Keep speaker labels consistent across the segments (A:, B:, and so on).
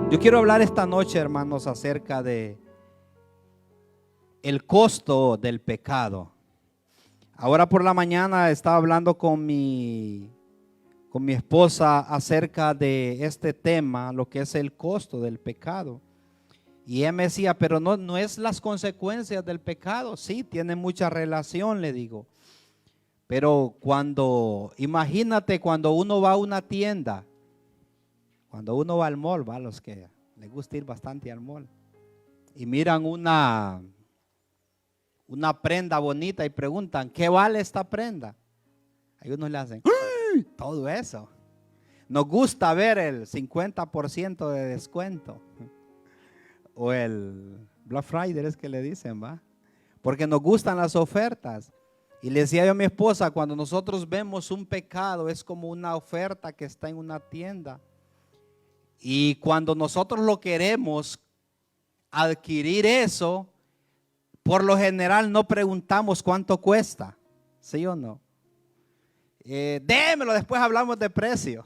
A: Yo quiero hablar esta noche, hermanos, acerca de el costo del pecado. Ahora por la mañana estaba hablando con mi esposa acerca de este tema, lo que es el costo del pecado. Y ella me decía, pero no es las consecuencias del pecado. Sí, tiene mucha relación, le digo. Pero imagínate cuando uno va a una tienda, cuando uno va al mall, va, los que les gusta ir bastante al mall, y miran una prenda bonita y preguntan, ¿qué vale esta prenda? Hay unos le hacen, ¡ay! Todo eso. Nos gusta ver el 50% de descuento. O el Black Friday es que le dicen, ¿va? Porque nos gustan las ofertas. Y le decía yo a mi esposa, cuando nosotros vemos un pecado, es como una oferta que está en una tienda. Y cuando nosotros lo queremos adquirir eso, por lo general no preguntamos cuánto cuesta, ¿sí o no? Démelo, después hablamos de precio.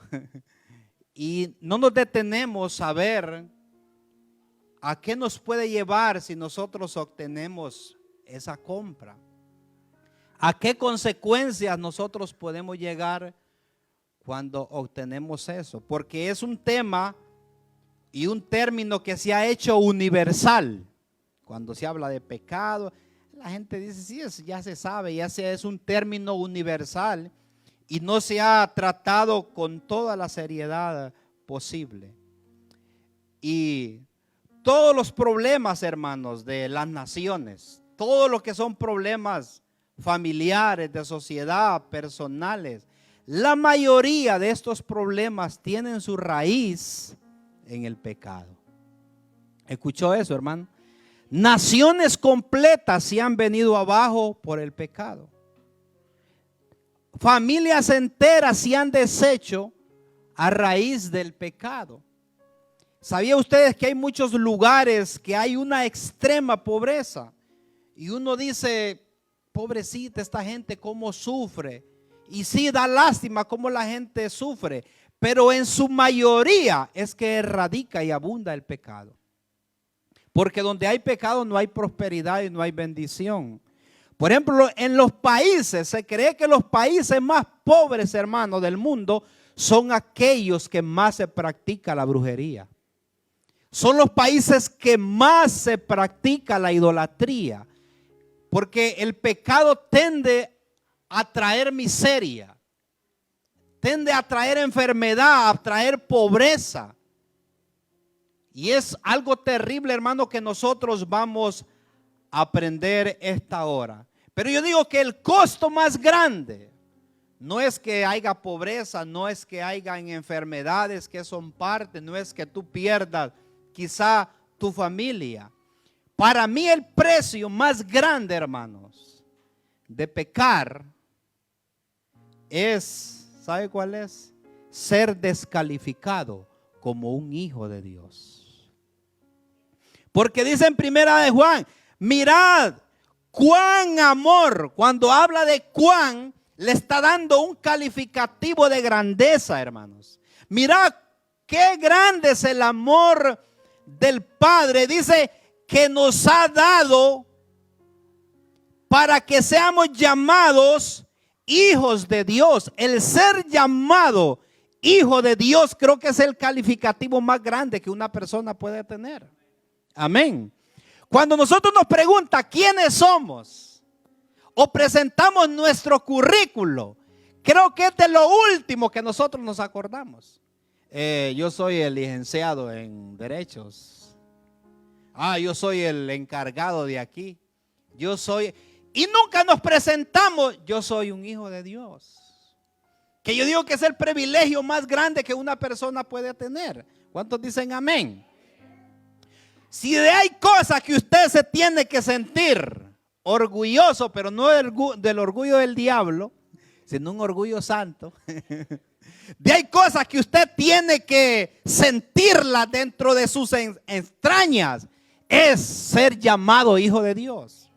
A: Y no nos detenemos a ver a qué nos puede llevar si nosotros obtenemos esa compra. ¿A qué consecuencias nosotros podemos llegar cuando obtenemos eso? Porque es un tema y un término que se ha hecho universal. Cuando se habla de pecado, la gente dice, sí, ya se sabe, es un término universal y no se ha tratado con toda la seriedad posible. Y todos los problemas, hermanos, de las naciones, todo lo que son problemas familiares, de sociedad, personales, la mayoría de estos problemas tienen su raíz en el pecado. ¿Escuchó eso, hermano? Naciones completas se han venido abajo por el pecado. Familias enteras se han deshecho a raíz del pecado. ¿Sabían ustedes que hay muchos lugares que hay una extrema pobreza? Y uno dice, pobrecita esta gente, cómo sufre. Y sí, da lástima cómo la gente sufre. Pero en su mayoría es que erradica y abunda el pecado. Porque donde hay pecado no hay prosperidad y no hay bendición. Por ejemplo, en los países, se cree que los países más pobres, hermanos, del mundo son aquellos que más se practica la brujería. Son los países que más se practica la idolatría. Porque el pecado tiende a traer miseria, tiende a traer enfermedad, a traer pobreza. Y es algo terrible, hermano, que nosotros vamos a aprender esta hora. Pero yo digo que el costo más grande no es que haya pobreza, no es que haya enfermedades que son parte, no es que tú pierdas quizá tu familia. Para mí el precio más grande, hermanos, de pecar es, ¿sabe cuál es? Ser descalificado como un hijo de Dios. Porque dice en primera de Juan, mirad cuán amor, cuando habla de cuán, le está dando un calificativo de grandeza, hermanos. Mirad qué grande es el amor del Padre. Dice que nos ha dado para que seamos llamados hijos de Dios. El ser llamado hijo de Dios creo que es el calificativo más grande que una persona puede tener. Amén. Cuando nosotros nos preguntan quiénes somos o presentamos nuestro currículo, creo que es de lo último que nosotros nos acordamos. Yo soy el licenciado en derechos. Yo soy el encargado de aquí. Y nunca nos presentamos, yo soy un hijo de Dios. Que yo digo que es el privilegio más grande que una persona puede tener. ¿Cuántos dicen amén? Si hay cosas que usted se tiene que sentir orgulloso, pero no del orgullo del diablo, sino un orgullo santo. De hay cosas que usted tiene que sentirlas dentro de sus entrañas, es ser llamado hijo de Dios.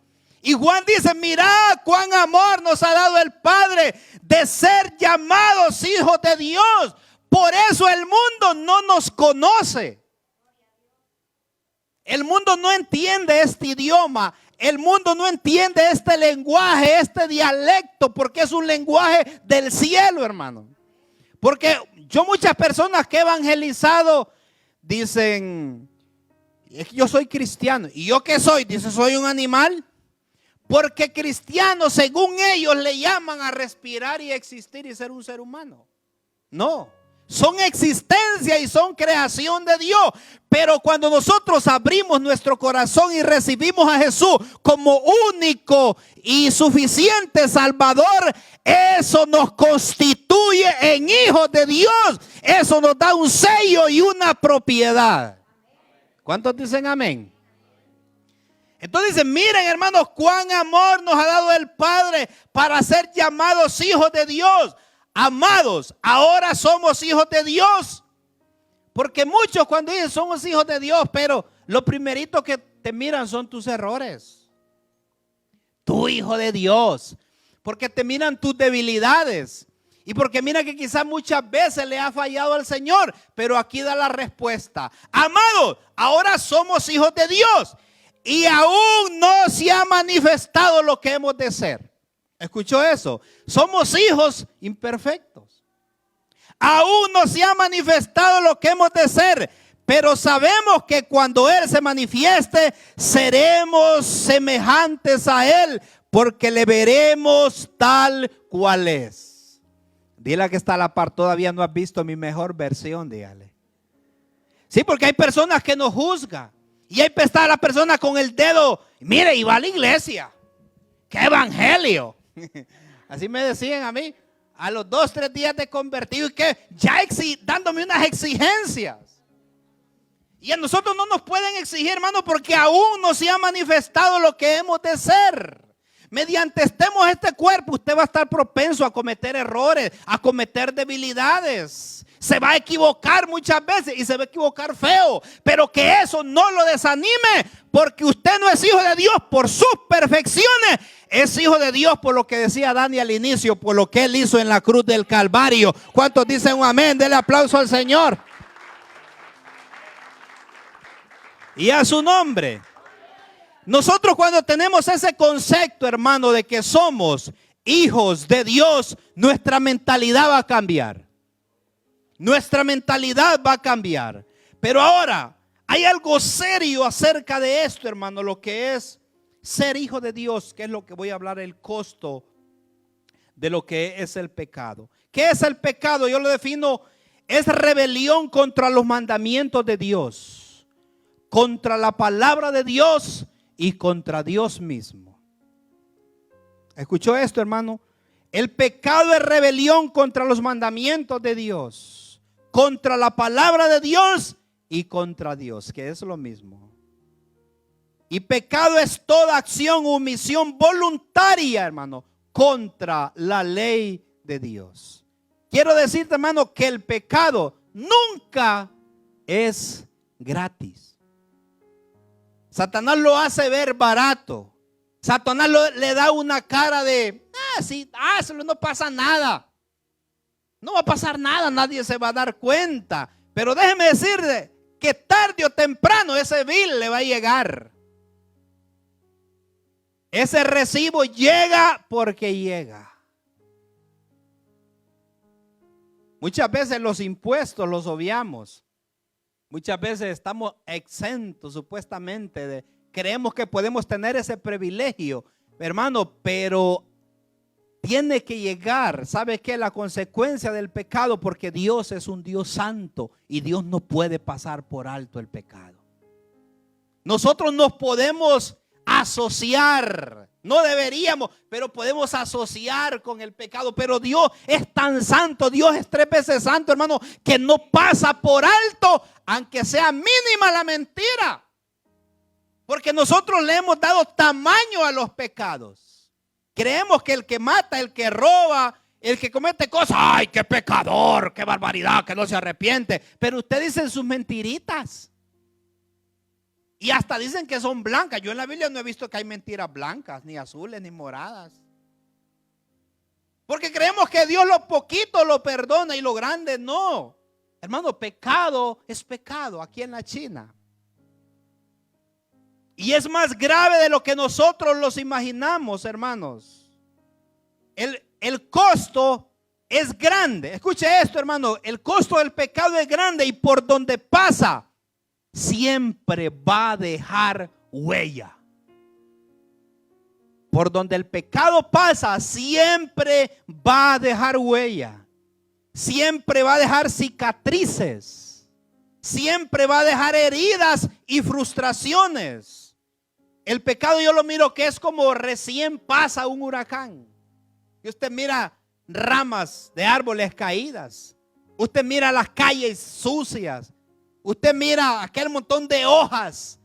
A: Y Juan dice, mirad cuán amor nos ha dado el Padre de ser llamados hijos de Dios. Por eso el mundo no nos conoce. El mundo no entiende este idioma. El mundo no entiende este lenguaje, este dialecto, porque es un lenguaje del cielo, hermano. Porque muchas personas que he evangelizado dicen, yo soy cristiano. ¿Y yo qué soy? Dice, soy un animal. Porque cristiano, según ellos, le llaman a respirar y existir y ser un ser humano. No, son existencia y son creación de Dios. Pero cuando nosotros abrimos nuestro corazón y recibimos a Jesús como único y suficiente Salvador, eso nos constituye en hijos de Dios. Eso nos da un sello y una propiedad. ¿Cuántos dicen amén? Entonces dicen, miren hermanos, cuán amor nos ha dado el Padre para ser llamados hijos de Dios. Amados, ahora somos hijos de Dios. Porque muchos cuando dicen somos hijos de Dios, pero lo primerito que te miran son tus errores. Tu hijo de Dios. Porque te miran tus debilidades. Y porque mira que quizás muchas veces le ha fallado al Señor. Pero aquí da la respuesta. Amados, ahora somos hijos de Dios. Y aún no se ha manifestado lo que hemos de ser. ¿Escuchó eso? Somos hijos imperfectos. Aún no se ha manifestado lo que hemos de ser. Pero sabemos que cuando Él se manifieste, seremos semejantes a Él. Porque le veremos tal cual es. Dile que está a la par, todavía no has visto mi mejor versión, dígale. Sí, porque hay personas que nos juzgan. Y ahí está la persona con el dedo. Mire, y va a la iglesia. ¡Qué evangelio! Así me decían a mí. A los 2, 3 días de convertido. Y que ya dándome unas exigencias. Y a nosotros no nos pueden exigir, hermano, porque aún no se ha manifestado lo que hemos de ser. Mediante estemos este cuerpo, usted va a estar propenso a cometer errores, a cometer debilidades. Se va a equivocar muchas veces y se va a equivocar feo. Pero que eso no lo desanime, porque usted no es hijo de Dios por sus perfecciones. Es hijo de Dios por lo que decía Dani al inicio, por lo que Él hizo en la cruz del Calvario. ¿Cuántos dicen un amén? Denle aplauso al Señor. Y a su nombre. Nosotros cuando tenemos ese concepto, hermano, de que somos hijos de Dios, nuestra mentalidad va a cambiar. Nuestra mentalidad va a cambiar. Pero ahora, hay algo serio acerca de esto, hermano, lo que es ser hijo de Dios, que es lo que voy a hablar, el costo de lo que es el pecado. ¿Qué es el pecado? Yo lo defino, es rebelión contra los mandamientos de Dios, contra la palabra de Dios y contra Dios mismo. ¿Escuchó esto, hermano? El pecado es rebelión contra los mandamientos de Dios, contra la palabra de Dios y contra Dios, que es lo mismo. Y pecado es toda acción o omisión voluntaria, hermano, contra la ley de Dios. Quiero decirte, hermano, que el pecado nunca es gratis. Satanás lo hace ver barato. Satanás le da una cara de, sí, no pasa nada. No va a pasar nada, nadie se va a dar cuenta. Pero déjeme decirle que tarde o temprano ese bill le va a llegar. Ese recibo llega porque llega. Muchas veces los impuestos los obviamos. Muchas veces estamos exentos supuestamente creemos que podemos tener ese privilegio, hermano, pero tiene que llegar, ¿sabe qué? La consecuencia del pecado, porque Dios es un Dios santo y Dios no puede pasar por alto el pecado. Nosotros nos podemos asociar, no deberíamos, pero podemos asociar con el pecado. Pero Dios es tan santo, Dios es 3 veces santo, hermano, que no pasa por alto, aunque sea mínima la mentira. Porque nosotros le hemos dado tamaño a los pecados. Creemos que el que mata, el que roba, el que comete cosas, ¡ay, qué pecador, qué barbaridad, que no se arrepiente! Pero ustedes dicen sus mentiritas. Y hasta dicen que son blancas. Yo en la Biblia no he visto que hay mentiras blancas, ni azules, ni moradas. Porque creemos que Dios lo poquito lo perdona y lo grande no. Hermano, pecado es pecado aquí en la China. Y es más grave de lo que nosotros los imaginamos, hermanos. El costo es grande. Escuche esto, hermano. El costo del pecado es grande y por donde pasa siempre va a dejar huella. Por donde el pecado pasa siempre va a dejar huella. Siempre va a dejar cicatrices. Siempre va a dejar heridas y frustraciones. El pecado yo lo miro que es como recién pasa un huracán. Y usted mira ramas de árboles caídas. Usted mira las calles sucias. Usted mira aquel montón de hojas.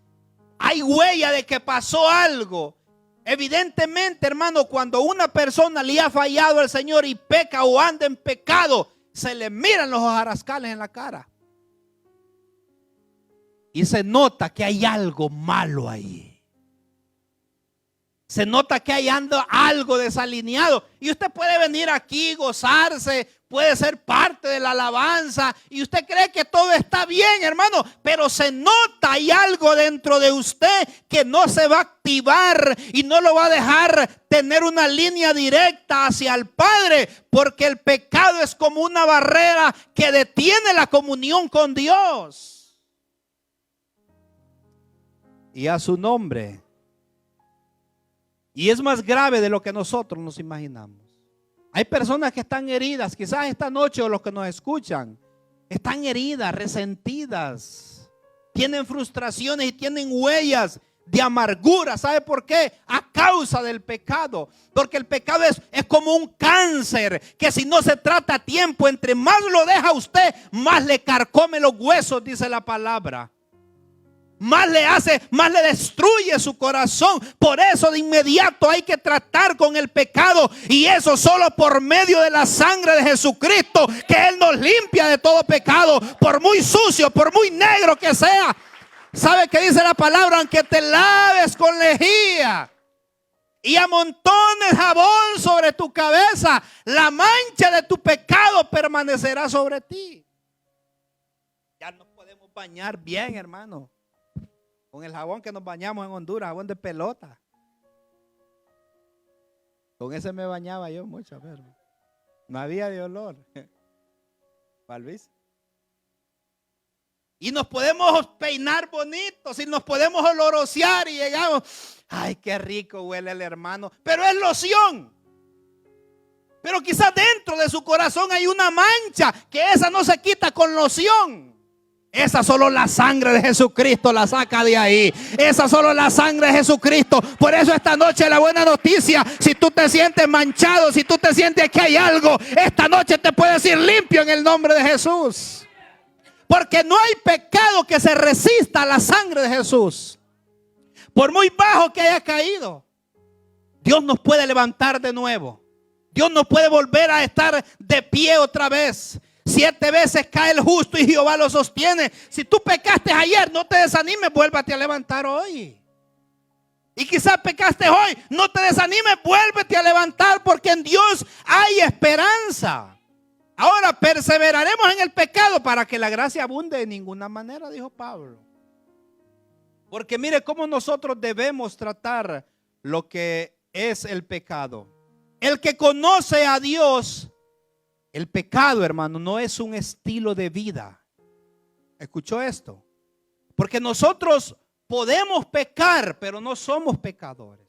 A: Hay huella de que pasó algo. Evidentemente, hermano, cuando una persona le ha fallado al Señor y peca o anda en pecado, se le miran los hojarascales en la cara. Y se nota que hay algo malo ahí. Se nota que hay algo desalineado. Y usted puede venir aquí, gozarse, puede ser parte de la alabanza. Y usted cree que todo está bien, hermano. Pero se nota, hay algo dentro de usted que no se va a activar y no lo va a dejar tener una línea directa hacia el Padre. Porque el pecado es como una barrera que detiene la comunión con Dios. Y a su nombre. Y es más grave de lo que nosotros nos imaginamos. Hay personas que están heridas, quizás esta noche o los que nos escuchan, están heridas, resentidas, tienen frustraciones y tienen huellas de amargura. ¿Sabe por qué? A causa del pecado. Porque el pecado es como un cáncer que si no se trata a tiempo, entre más lo deja usted, más le carcome los huesos, dice la palabra. Más le hace, más le destruye su corazón. Por eso de inmediato hay que tratar con el pecado. Y eso solo por medio de la sangre de Jesucristo, que Él nos limpia de todo pecado. Por muy sucio, por muy negro que sea. ¿Sabe qué dice la palabra? Aunque te laves con lejía y amontones jabón sobre tu cabeza, la mancha de tu pecado permanecerá sobre ti. Ya nos podemos bañar bien, hermano, con el jabón que nos bañamos en Honduras, jabón de pelota. Con ese me bañaba yo mucho, pero no había de olor. ¿Valvis? Y nos podemos peinar bonitos y nos podemos olorosear y llegamos. Ay, qué rico huele el hermano. Pero es loción. Pero quizás dentro de su corazón hay una mancha que esa no se quita con loción. Esa solo la sangre de Jesucristo la saca de ahí. Esa solo la sangre de Jesucristo. Por eso esta noche la buena noticia. Si tú te sientes manchado, si tú te sientes que hay algo, esta noche te puedes ir limpio en el nombre de Jesús. Porque no hay pecado que se resista a la sangre de Jesús. Por muy bajo que haya caído, Dios nos puede levantar de nuevo. Dios nos puede volver a estar de pie otra vez. 7 veces cae el justo y Jehová lo sostiene. Si tú pecaste ayer, no te desanimes, vuélvete a levantar hoy. Y quizás pecaste hoy, no te desanimes, vuélvete a levantar, porque en Dios hay esperanza. Ahora perseveraremos en el pecado para que la gracia abunde de ninguna manera, dijo Pablo. Porque mire cómo nosotros debemos tratar lo que es el pecado. El que conoce a Dios, el pecado, hermano, no es un estilo de vida. ¿Escuchó esto? Porque nosotros podemos pecar, pero no somos pecadores.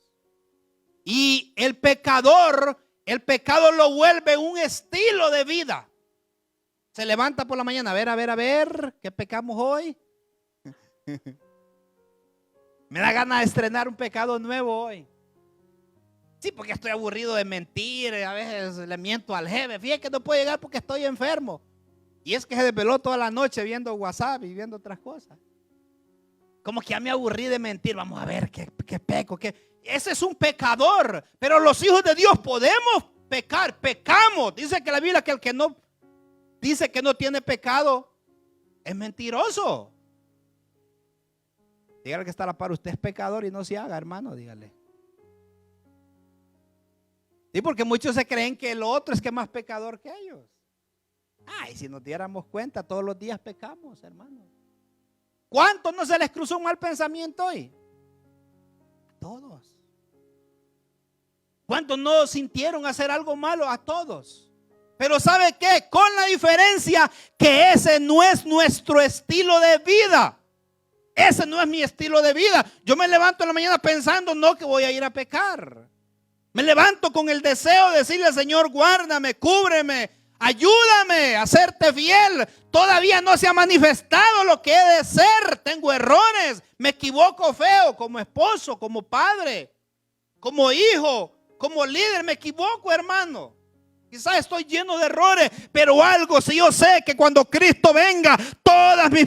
A: Y el pecador, el pecado lo vuelve un estilo de vida. Se levanta por la mañana, a ver, ¿qué pecamos hoy? Me da ganas de estrenar un pecado nuevo hoy. Sí, porque estoy aburrido de mentir, a veces le miento al jefe. Fíjate que no puedo llegar porque estoy enfermo. Y es que se desveló toda la noche viendo WhatsApp y viendo otras cosas. Como que ya me aburrí de mentir. Vamos a ver qué peco. Ese es un pecador. Pero los hijos de Dios podemos pecar, pecamos. Dice que la Biblia que el que no dice que no tiene pecado es mentiroso. Dígale que está a la par, usted es pecador y no se haga, hermano, dígale. Sí, porque muchos se creen que el otro es que es más pecador que ellos. Ay, si nos diéramos cuenta, todos los días pecamos, hermano. ¿Cuántos no se les cruzó un mal pensamiento hoy? todos. ¿Cuántos no sintieron hacer algo malo? A todos. Pero ¿sabe qué? Con la diferencia que ese no es nuestro estilo de vida. Ese no es mi estilo de vida. Yo me levanto en la mañana pensando no que voy a ir a pecar. Me levanto con el deseo de decirle al Señor, guárdame, cúbreme, ayúdame a serte fiel. Todavía no se ha manifestado lo que he de ser. Tengo errores, me equivoco feo como esposo, como padre, como hijo, como líder. Me equivoco, hermano. Quizás estoy lleno de errores, pero algo si yo sé que cuando Cristo venga, todas mis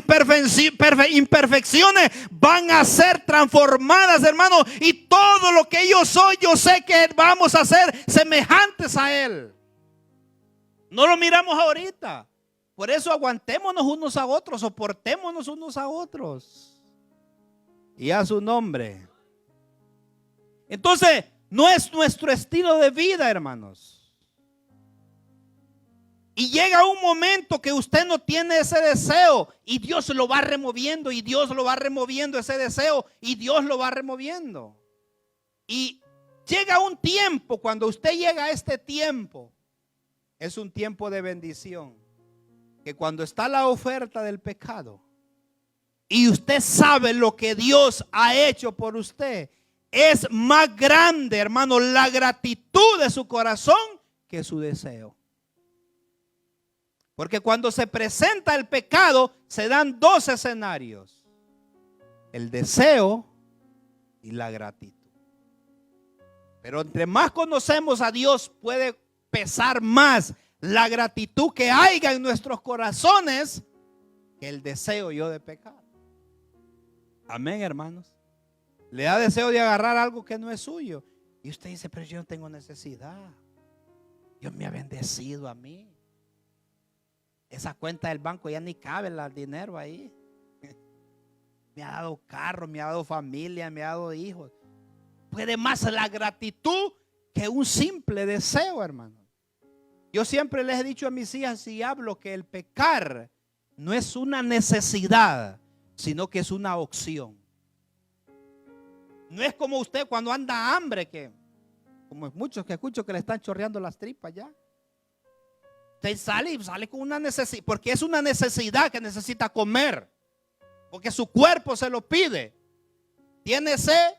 A: imperfecciones van a ser transformadas, hermano. Y todo lo que yo soy, yo sé que vamos a ser semejantes a Él. No lo miramos ahorita. Por eso aguantémonos unos a otros, soportémonos unos a otros. Y a su nombre. Entonces, no es nuestro estilo de vida, hermanos. Y llega un momento que usted no tiene ese deseo y Dios lo va removiendo y Dios lo va removiendo ese deseo y Dios lo va removiendo. Y llega un tiempo, cuando usted llega a este tiempo, es un tiempo de bendición. Que cuando está la oferta del pecado y usted sabe lo que Dios ha hecho por usted, es más grande, hermano, la gratitud de su corazón que su deseo. Porque cuando se presenta el pecado, se dan dos escenarios: el deseo y la gratitud. Pero entre más conocemos a Dios, puede pesar más la gratitud que haya en nuestros corazones que el deseo yo de pecar. Amén, hermanos. Le da deseo de agarrar algo que no es suyo. Y usted dice, pero yo no tengo necesidad. Dios me ha bendecido a mí. Esa cuenta del banco ya ni cabe el dinero ahí. Me ha dado carro, me ha dado familia, me ha dado hijos. Puede más la gratitud que un simple deseo, hermano. Yo siempre les he dicho a mis hijas y hablo que el pecar no es una necesidad, sino que es una opción. No es como usted cuando anda hambre, que como muchos que escucho que le están chorreando las tripas ya. Usted sale con una necesidad, porque es una necesidad que necesita comer, porque su cuerpo se lo pide. Tiene sed,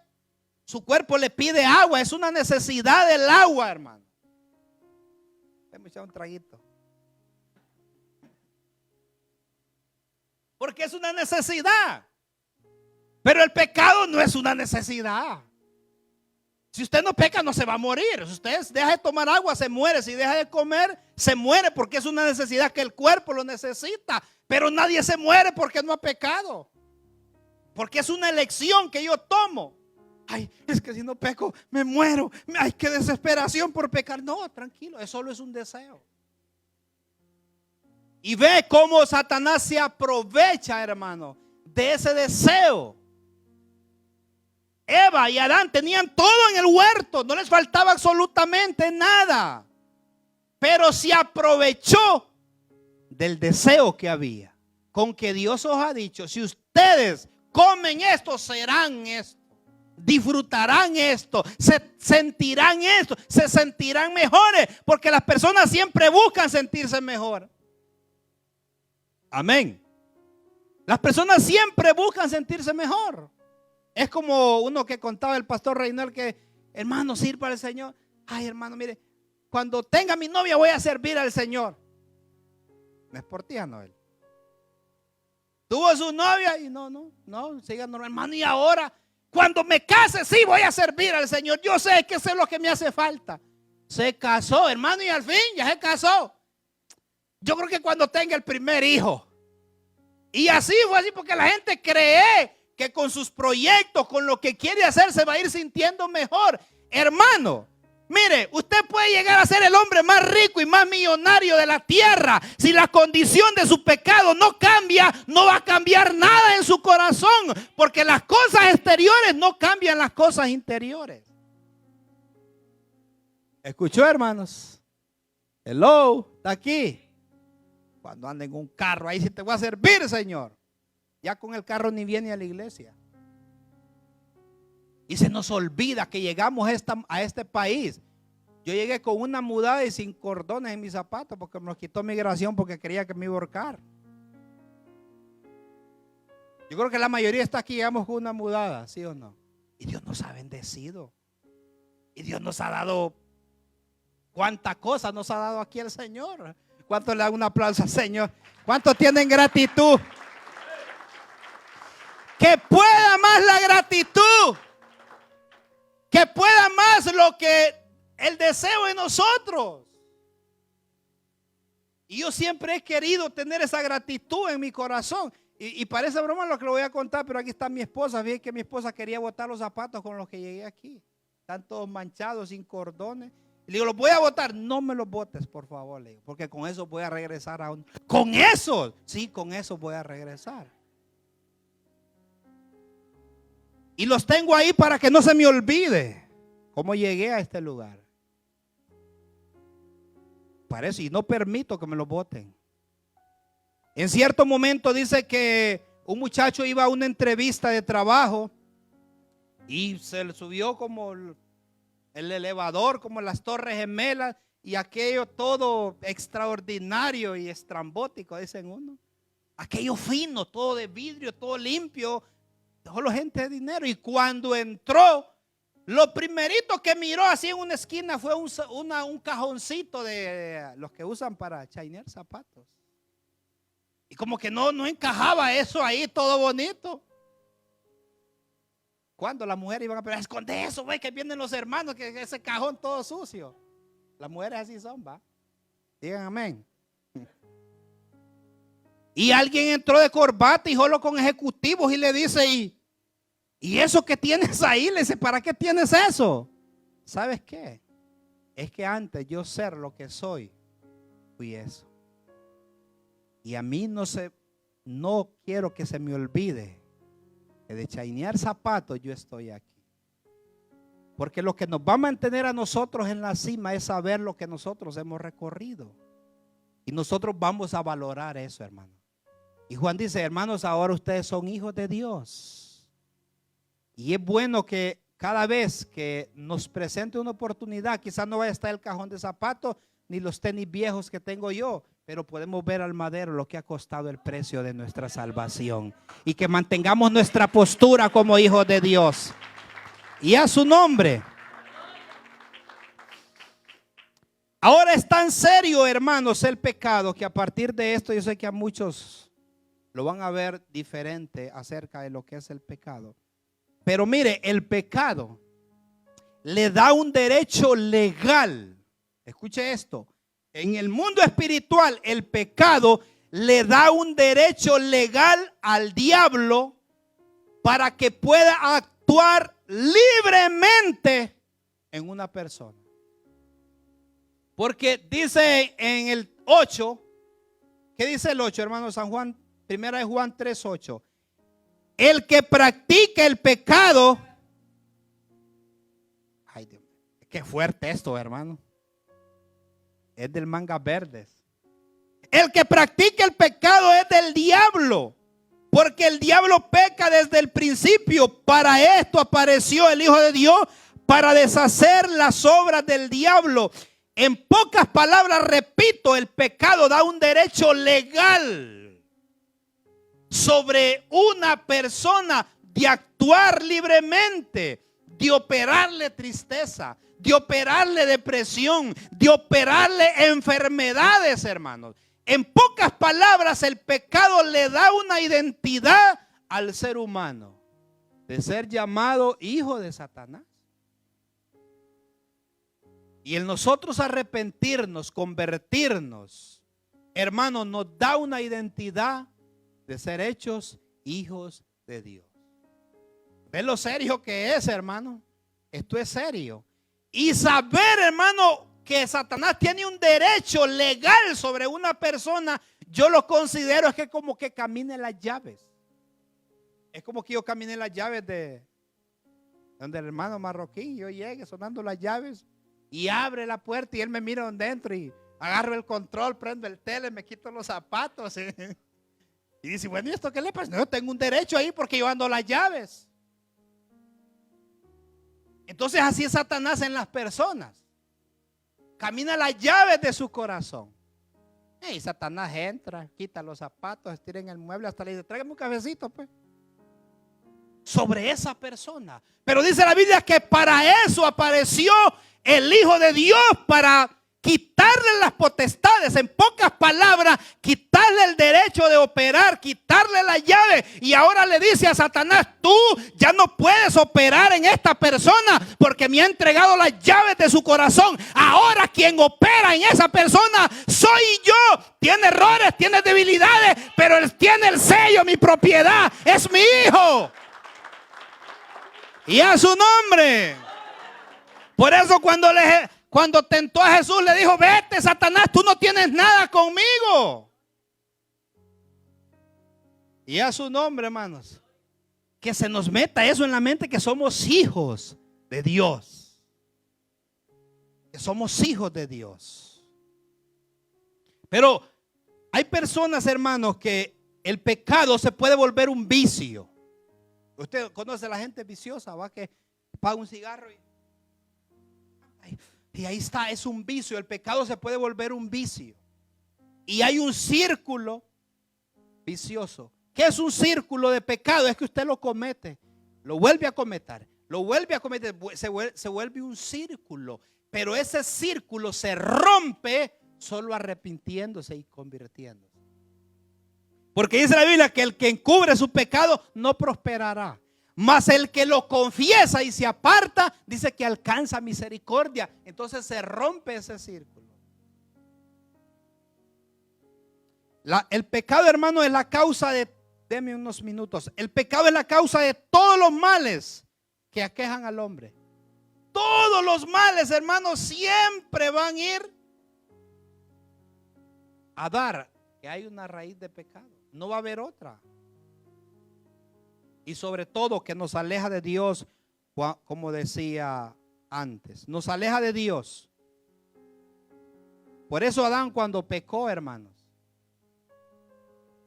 A: su cuerpo le pide agua, es una necesidad del agua, hermano. Déjame echar un traguito. Porque es una necesidad. Pero el pecado no es una necesidad. Si usted no peca, no se va a morir. Si usted deja de tomar agua, se muere. Si deja de comer, se muere, porque es una necesidad que el cuerpo lo necesita. Pero nadie se muere porque no ha pecado. Porque es una elección que yo tomo. Ay, es que si no peco, me muero. Ay, qué desesperación por pecar. No, tranquilo, eso solo es un deseo. Y ve cómo Satanás se aprovecha, hermano, de ese deseo. Eva y Adán tenían todo en el huerto, no les faltaba absolutamente nada, pero se aprovechó del deseo que había. Con que Dios os ha dicho, si ustedes comen esto, serán esto, disfrutarán esto, se sentirán esto, se sentirán mejores, porque las personas siempre buscan sentirse mejor. Amén. Las personas siempre buscan sentirse mejor. Es como uno que contaba el pastor Reinal, que hermano, sirva al Señor. Ay, hermano, mire, cuando tenga mi novia voy a servir al Señor. No es por ti, Noel. Tuvo su novia y no, siga normal, hermano. Y ahora, cuando me case, sí voy a servir al Señor. Yo sé que eso es lo que me hace falta. Se casó, hermano, y al fin ya se casó. Yo creo que cuando tenga el primer hijo. Y así fue así, porque la gente cree que con sus proyectos, con lo que quiere hacer, se va a ir sintiendo mejor. Hermano, mire, usted puede llegar a ser el hombre más rico y más millonario de la tierra. Si la condición de su pecado no cambia, no va a cambiar nada en su corazón, porque las cosas exteriores no cambian las cosas interiores. ¿Escuchó, hermanos? Hello, está aquí. Cuando anda en un carro, ahí sí te voy a servir, Señor. Ya con el carro ni viene a la iglesia. Y se nos olvida que llegamos a este país. Yo llegué con una mudada y sin cordones en mis zapatos porque me los quitó migración porque quería que me iba a ahorcar. Yo creo que la mayoría está aquí, llegamos con una mudada, ¿sí o no? Y Dios nos ha bendecido. Y Dios nos ha dado cuántas cosas nos ha dado aquí el Señor. ¿Cuánto le dan un aplauso al Señor? ¿Cuántos tienen gratitud? Que pueda más la gratitud. Que pueda más lo que el deseo en nosotros. Y yo siempre he querido tener esa gratitud en mi corazón. Y parece broma lo que le voy a contar, pero aquí está mi esposa. Vi que mi esposa quería botar los zapatos con los que llegué aquí. Están todos manchados, sin cordones. Y le digo, los voy a botar. No me los botes, por favor, le digo, porque con eso voy a regresar a un... ¿Con eso? Sí, con eso voy a regresar. Y los tengo ahí para que no se me olvide cómo llegué a este lugar. Parece, y no permito que me los boten. En cierto momento dice que un muchacho iba a una entrevista de trabajo y se le subió como el elevador, como las Torres Gemelas, y aquello todo extraordinario y estrambótico, dicen uno. Aquello fino, todo de vidrio, todo limpio, solo gente de dinero. Y cuando entró, lo primerito que miró así en una esquina fue un cajoncito de los que usan para chainear zapatos. Y como que no encajaba eso ahí, todo bonito. Cuando las mujeres iban a pedir, esconde eso, güey, que vienen los hermanos, que ese cajón todo sucio. Las mujeres así son, va. Digan amén. Y alguien entró de corbata y solo con ejecutivos y le dice, ¿y eso que tienes ahí? Le dice, ¿para qué tienes eso? ¿Sabes qué? Es que antes yo ser lo que soy, fui eso. Y a mí no quiero que se me olvide que de chainear zapatos yo estoy aquí. Porque lo que nos va a mantener a nosotros en la cima es saber lo que nosotros hemos recorrido. Y nosotros vamos a valorar eso, hermano. Y Juan dice, hermanos, ahora ustedes son hijos de Dios. Y es bueno que cada vez que nos presente una oportunidad, quizás no vaya a estar el cajón de zapatos, ni los tenis viejos que tengo yo, pero podemos ver al madero lo que ha costado el precio de nuestra salvación. Y que mantengamos nuestra postura como hijos de Dios. Y a su nombre. Ahora es tan serio, hermanos, el pecado, que a partir de esto yo sé que a muchos lo van a ver diferente acerca de lo que es el pecado. Pero mire, el pecado le da un derecho legal. Escuche esto. En el mundo espiritual, el pecado le da un derecho legal al diablo para que pueda actuar libremente en una persona. Porque dice en el 8, ¿qué dice el 8, hermano? San Juan, primera de Juan 3:8. El que practica el pecado. Ay, Dios, qué fuerte esto, hermano. Es del manga verdes. El que practica el pecado es del diablo, porque el diablo peca desde el principio. Para esto apareció el Hijo de Dios, para deshacer las obras del diablo. En pocas palabras, repito, el pecado da un derecho legal sobre una persona de actuar libremente, de operarle tristeza, de operarle depresión, de operarle enfermedades, hermanos. En pocas palabras, el pecado le da una identidad al ser humano de ser llamado hijo de Satanás. Y el nosotros arrepentirnos, convertirnos, hermanos, nos da una identidad de ser hechos hijos de Dios. ¿Ven lo serio que es, hermano? Esto es serio. Y saber, hermano, que Satanás tiene un derecho legal sobre una persona, yo lo considero es que como que camine las llaves. Es como que yo camine las llaves de donde el hermano marroquí, yo llegue sonando las llaves y abre la puerta y él me mira dentro y agarro el control, prendo el tele, me quito los zapatos. Y dice, bueno, ¿y esto qué le pasa? No, yo tengo un derecho ahí porque yo ando las llaves. Entonces así es Satanás en las personas. Camina las llaves de su corazón. Y Satanás entra, quita los zapatos, estira en el mueble, hasta le dice, tráigame un cafecito, pues. Sobre esa persona. Pero dice la Biblia que para eso apareció el Hijo de Dios, para quitarle las potestades. En pocas palabras, quitarle el derecho de operar, quitarle la llave. Y ahora le dice a Satanás, tú ya no puedes operar en esta persona porque me ha entregado las llaves de su corazón. Ahora quien opera en esa persona soy yo. Tiene errores, tiene debilidades, pero él tiene el sello, mi propiedad, es mi hijo. Y a su nombre. Por eso cuando tentó a Jesús le dijo, vete Satanás, tú no tienes nada conmigo. Y a su nombre, hermanos. Que se nos meta eso en la mente, que somos hijos de Dios. Que somos hijos de Dios. Pero hay personas, hermanos, que el pecado se puede volver un vicio. Usted conoce a la gente viciosa, va, que paga un cigarro y ahí está, es un vicio. El pecado se puede volver un vicio. Y hay un círculo vicioso. ¿Qué es un círculo de pecado? Es que usted lo comete, lo vuelve a cometer, se vuelve un círculo. Pero ese círculo se rompe solo arrepintiéndose y convirtiéndose. Porque dice la Biblia que el que encubre su pecado no prosperará. Mas el que lo confiesa y se aparta, dice que alcanza misericordia. Entonces se rompe ese círculo. El pecado, hermano, es la causa de, deme unos minutos. El pecado es la causa de todos los males que aquejan al hombre. Todos los males, hermanos, siempre van a ir a dar que hay una raíz de pecado. No va a haber otra. Y sobre todo que nos aleja de Dios, como decía antes. Nos aleja de Dios. Por eso Adán cuando pecó, hermanos.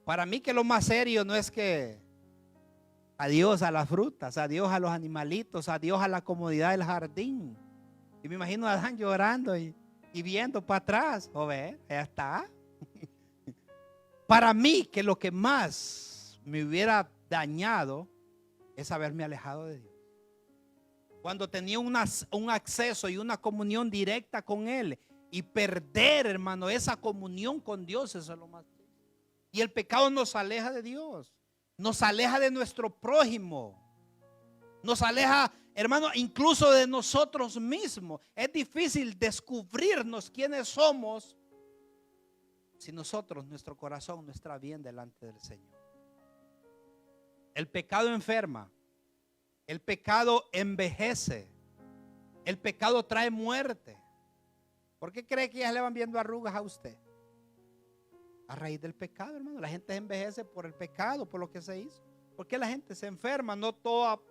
A: Para mí que lo más serio no es que adiós a las frutas, adiós a los animalitos, adiós a la comodidad del jardín. Y me imagino a Adán llorando y viendo para atrás. ¿O ve? Ya está. Para mí que lo que más me hubiera dañado es haberme alejado de Dios. Cuando tenía un acceso y una comunión directa con Él, y perder, hermano, esa comunión con Dios, eso es lo más triste. Y el pecado nos aleja de Dios, nos aleja de nuestro prójimo, nos aleja, hermano, incluso de nosotros mismos. Es difícil descubrirnos quiénes somos si nosotros, nuestro corazón no está bien delante del Señor. El pecado enferma, el pecado envejece, el pecado trae muerte. ¿Por qué cree que ya le van viendo arrugas a usted? A raíz del pecado, hermano. La gente envejece por el pecado, por lo que se hizo. ¿Por qué la gente se enferma? No todo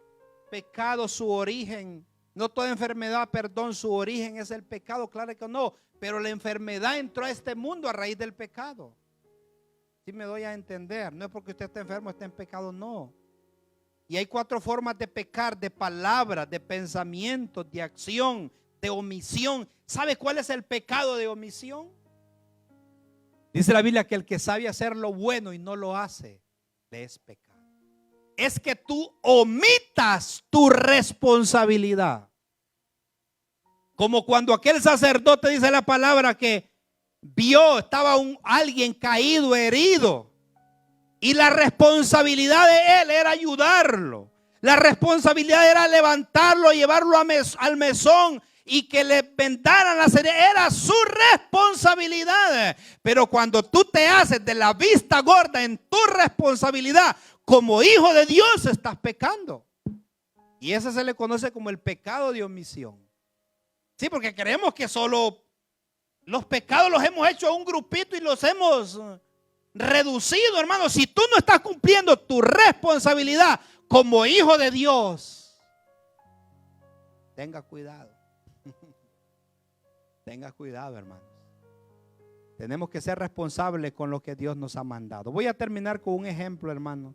A: pecado su origen, no toda enfermedad, perdón, su origen es el pecado, claro que no. Pero la enfermedad entró a este mundo a raíz del pecado. Si me doy a entender, no es porque usted esté enfermo, esté en pecado, no. Y hay 4 formas de pecar: de palabra, de pensamiento, de acción, de omisión. ¿Sabe cuál es el pecado de omisión? Dice la Biblia que el que sabe hacer lo bueno y no lo hace, le es pecado. Es que tú omitas tu responsabilidad. Como cuando aquel sacerdote, dice la palabra, que vio, estaba alguien caído, herido. Y la responsabilidad de él era ayudarlo. La responsabilidad era levantarlo, llevarlo al mesón y que le vendaran las heridas. Era su responsabilidad. Pero cuando tú te haces de la vista gorda en tu responsabilidad, como hijo de Dios, estás pecando. Y ese se le conoce como el pecado de omisión. Sí, porque creemos que solo los pecados los hemos hecho a un grupito y los hemos reducido, hermano. Si tú no estás cumpliendo tu responsabilidad como hijo de Dios, tenga cuidado. Tenga cuidado, hermanos. Tenemos que ser responsables con lo que Dios nos ha mandado. Voy a terminar con un ejemplo, hermano,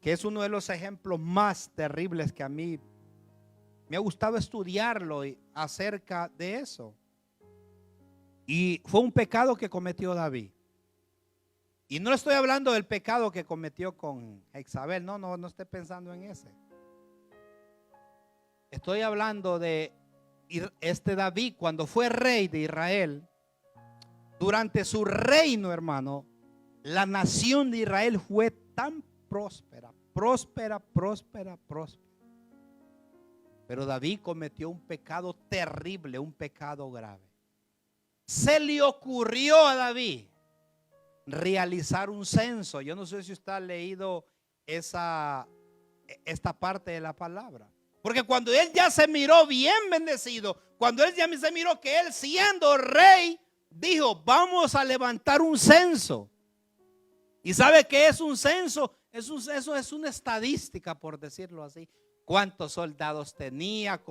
A: que es uno de los ejemplos más terribles que a mí Me ha gustado estudiarlo acerca de eso. Y fue un pecado que cometió David. Y no estoy hablando del pecado que cometió con Jezabel. No esté pensando en ese. Estoy hablando de este David cuando fue rey de Israel. Durante su reino, hermano, la nación de Israel fue tan próspera. Pero David cometió un pecado terrible, un pecado grave. Se le ocurrió a David realizar un censo. Yo no sé si usted ha leído esta parte de la palabra. Porque cuando él ya se miró bien bendecido, cuando él ya se miró que él siendo rey, dijo, vamos a levantar un censo. ¿Y sabe qué es un censo? Eso es una estadística, por decirlo así. Cuántos soldados tenía,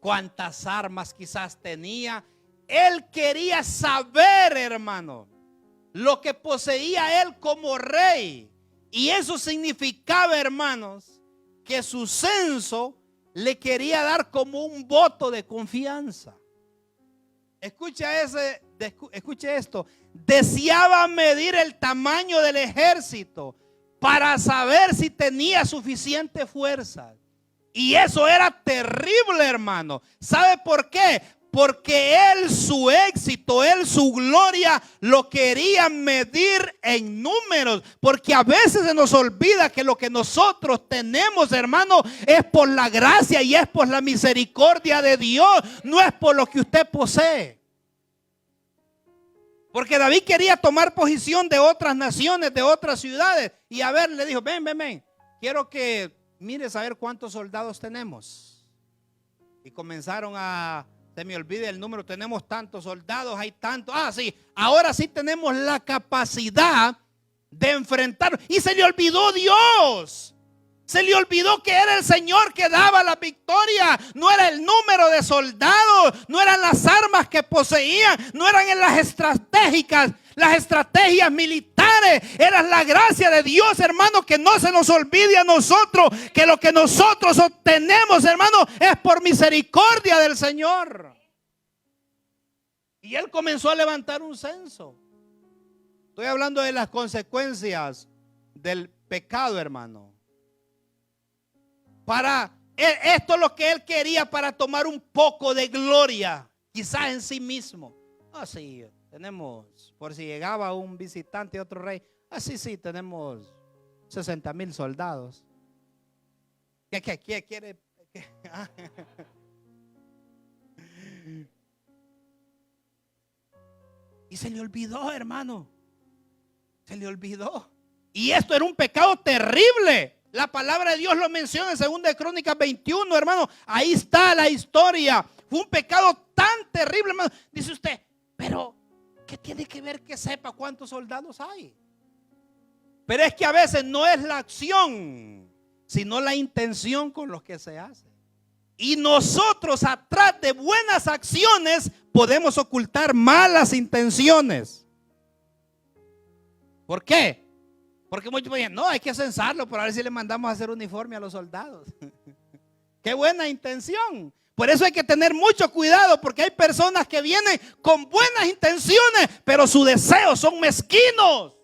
A: cuántas armas quizás tenía. Él quería saber, hermano, lo que poseía él como rey. Y eso significaba, hermanos, que su censo le quería dar como un voto de confianza. Escuche esto. Deseaba medir el tamaño del ejército para saber si tenía suficiente fuerza. Y eso era terrible, hermano. ¿Sabe por qué? Porque él su éxito, él su gloria lo quería medir en números. Porque a veces se nos olvida que lo que nosotros tenemos, hermano, es por la gracia y es por la misericordia de Dios. No es por lo que usted posee. Porque David quería tomar posición de otras naciones, de otras ciudades. Y a ver, le dijo, ven. Quiero que mires a ver cuántos soldados tenemos. Y comenzaron se me olvida el número, tenemos tantos soldados, hay tantos. Sí, ahora sí tenemos la capacidad de enfrentar. Y se le olvidó Dios. Se le olvidó que era el Señor que daba la victoria. No era el número de soldados, no eran las armas que poseían, no eran en las estrategias militares. Era la gracia de Dios, hermano, que no se nos olvide a nosotros que lo que nosotros obtenemos, hermano, es por misericordia del Señor. Y él comenzó a levantar un censo. Estoy hablando de las consecuencias del pecado, hermano. Esto es lo que él quería para tomar un poco de gloria, quizás en sí mismo. Sí, tenemos, por si llegaba un visitante, otro rey. Sí, tenemos 60,000 soldados. ¿Qué quiere? Y se le olvidó, hermano. Se le olvidó. Y esto era un pecado terrible. La palabra de Dios lo menciona en 2 Crónicas 21, hermano. Ahí está la historia. Fue un pecado tan terrible, hermano. Dice usted, pero ¿qué tiene que ver que sepa cuántos soldados hay? Pero es que a veces no es la acción, sino la intención con lo que se hace. Y nosotros atrás de buenas acciones podemos ocultar malas intenciones. ¿Por qué? Porque muchos me dicen, no, hay que censarlo para ver si le mandamos a hacer uniforme a los soldados. Qué buena intención. Por eso hay que tener mucho cuidado, porque hay personas que vienen con buenas intenciones, pero sus deseos son mezquinos.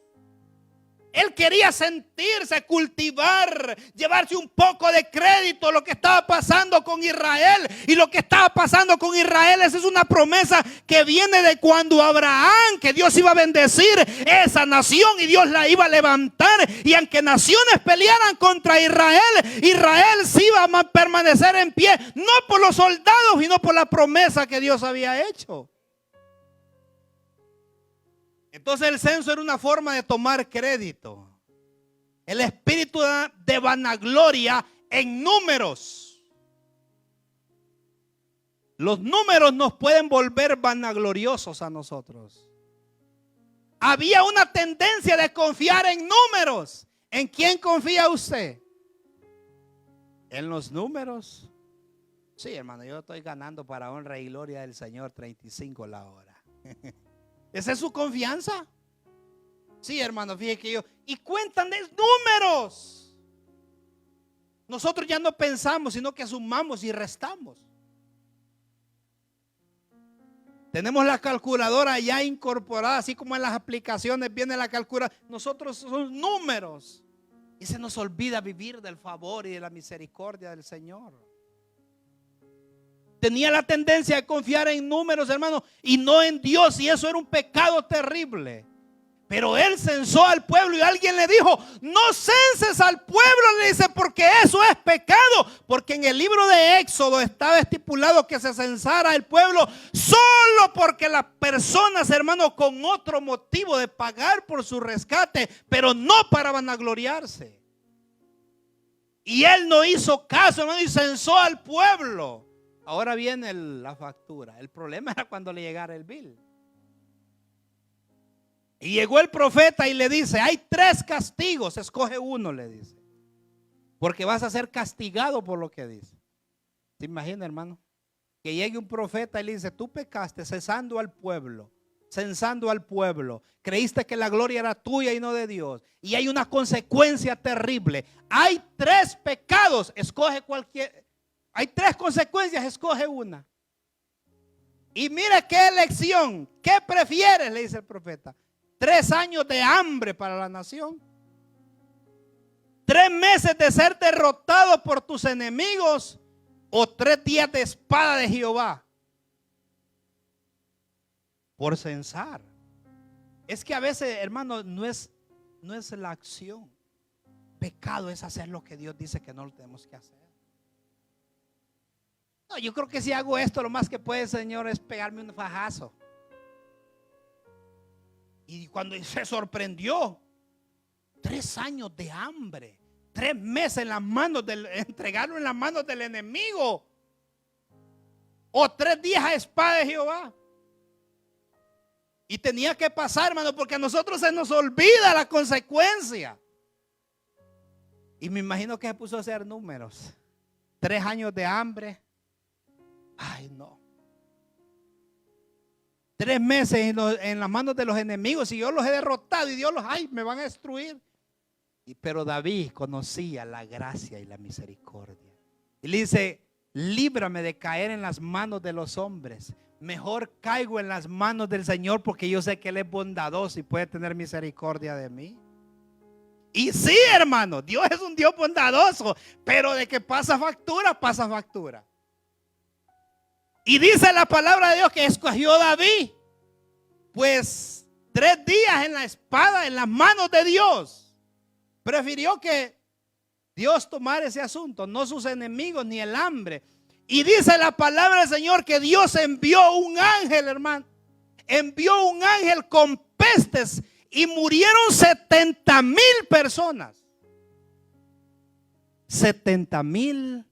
A: Él quería sentirse, cultivar, llevarse un poco de crédito lo que estaba pasando con Israel. Y lo que estaba pasando con Israel, esa es una promesa que viene de cuando Abraham, que Dios iba a bendecir esa nación y Dios la iba a levantar. Y aunque naciones pelearan contra Israel, Israel sí iba a permanecer en pie, no por los soldados, sino por la promesa que Dios había hecho. Entonces el censo era una forma de tomar crédito. El espíritu de vanagloria en números. Los números nos pueden volver vanagloriosos a nosotros. Había una tendencia de confiar en números. ¿En quién confía usted? ¿En los números? Sí, hermano, yo estoy ganando para honra y gloria del Señor 35 la hora. ¿Esa es su confianza? Sí, hermano, fíjese que y cuentan de números. Nosotros ya no pensamos, sino que sumamos y restamos. Tenemos la calculadora ya incorporada, así como en las aplicaciones viene la calculadora. Nosotros son números. Y se nos olvida vivir del favor y de la misericordia del Señor. Tenía la tendencia de confiar en números, hermano, y no en Dios. Y eso era un pecado terrible. Pero él censó al pueblo y alguien le dijo: no censes al pueblo, le dice, porque eso es pecado. Porque en el libro de Éxodo estaba estipulado que se censara el pueblo solo porque las personas, hermano, con otro motivo de pagar por su rescate, pero no para vanagloriarse. Y él no hizo caso, hermano, y censó al pueblo. Ahora viene la factura. El problema era cuando le llegara el bill. Y llegó el profeta y le dice: hay 3 castigos, escoge uno, le dice, porque vas a ser castigado por lo que dice. ¿Se imagina, hermano? Que llegue un profeta y le dice: tú pecaste censando al pueblo, creíste que la gloria era tuya y no de Dios, y hay una consecuencia terrible. Hay 3 pecados, escoge cualquier. Hay 3 consecuencias, escoge una. Y mira qué elección. ¿Qué prefieres?, le dice el profeta. 3 años de hambre para la nación, 3 meses de ser derrotado por tus enemigos, o 3 días de espada de Jehová. Por censar. Es que a veces, hermano, no es la acción. Pecado es hacer lo que Dios dice que no lo tenemos que hacer. No, yo creo que si hago esto, lo más que puede, Señor, es pegarme un fajazo. Y cuando se sorprendió, 3 años de hambre, 3 meses en las manos entregarlo en las manos del enemigo, o 3 días a espada de Jehová. Y tenía que pasar, hermano, porque a nosotros se nos olvida la consecuencia. Y me imagino que se puso a hacer números. 3 años de hambre. Ay, no. 3 meses en las manos de los enemigos, y yo los he derrotado, y Dios me van a destruir. Pero David conocía la gracia y la misericordia. Y le dice: líbrame de caer en las manos de los hombres. Mejor caigo en las manos del Señor, porque yo sé que Él es bondadoso y puede tener misericordia de mí. Y sí, hermano, Dios es un Dios bondadoso, pero de que pasa factura, pasa factura. Y dice la palabra de Dios que escogió David, pues 3 días en la espada, en las manos de Dios. Prefirió que Dios tomara ese asunto, no sus enemigos ni el hambre. Y dice la palabra del Señor que Dios envió un ángel, hermano. Envió un ángel con pestes y murieron 70,000 personas. 70,000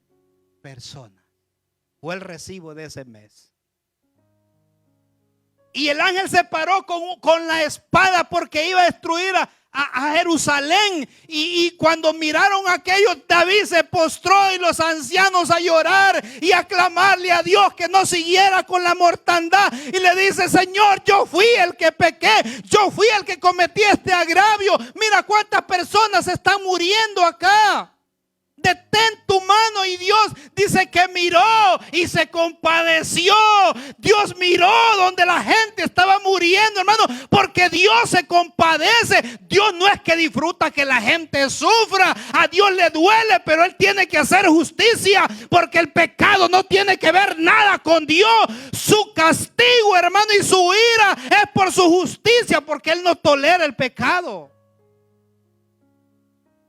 A: personas. Fue el recibo de ese mes. Y el ángel se paró con la espada porque iba a destruir a Jerusalén. Y cuando miraron aquello, David se postró y los ancianos a llorar y a clamarle a Dios que no siguiera con la mortandad. Y le dice: Señor, yo fui el que pequé, yo fui el que cometí este agravio. Mira cuántas personas están muriendo acá. Detén tu mano. Y Dios dice que miró y se compadeció. Dios miró donde la gente estaba muriendo, hermano, porque Dios se compadece. Dios no es que disfruta que la gente sufra. A Dios le duele, pero Él tiene que hacer justicia, porque el pecado no tiene que ver nada con Dios. Su castigo, hermano, y su ira es por su justicia, porque Él no tolera el pecado.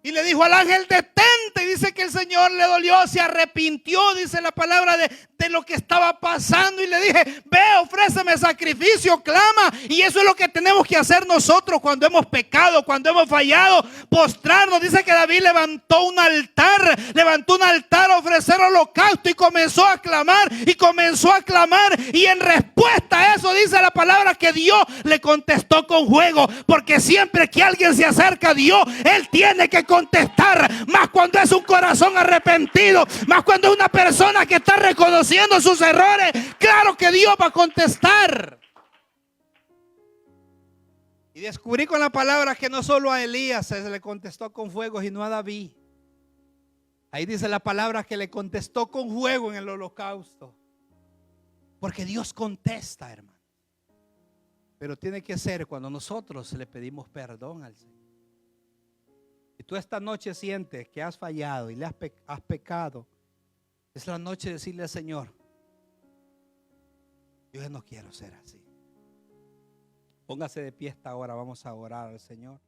A: Y le dijo al ángel: detente. Y dice que el Señor le dolió, se arrepintió, dice la palabra, de lo que estaba pasando. Y le dije: ve, ofréceme sacrificio, clama. Y eso es lo que tenemos que hacer nosotros cuando hemos pecado, cuando hemos fallado. Postrarnos. Dice que David levantó un altar a ofrecer holocausto, y comenzó a clamar, y en respuesta a eso, dice la palabra, que Dios le contestó con fuego. Porque siempre que alguien se acerca a Dios, Él tiene que contestar, más cuando es un corazón arrepentido, más cuando es una persona que está reconociendo sus errores. Claro que Dios va a contestar. Y descubrí con la palabra que no solo a Elías se le contestó con fuego, sino a David. Ahí dice la palabra que le contestó con fuego en el holocausto. Porque Dios contesta, hermano. Pero tiene que ser cuando nosotros le pedimos perdón al Señor. Si tú esta noche sientes que has fallado y le has pecado, es la noche de decirle al Señor: yo ya no quiero ser así. Póngase de pie esta hora, vamos a orar al Señor.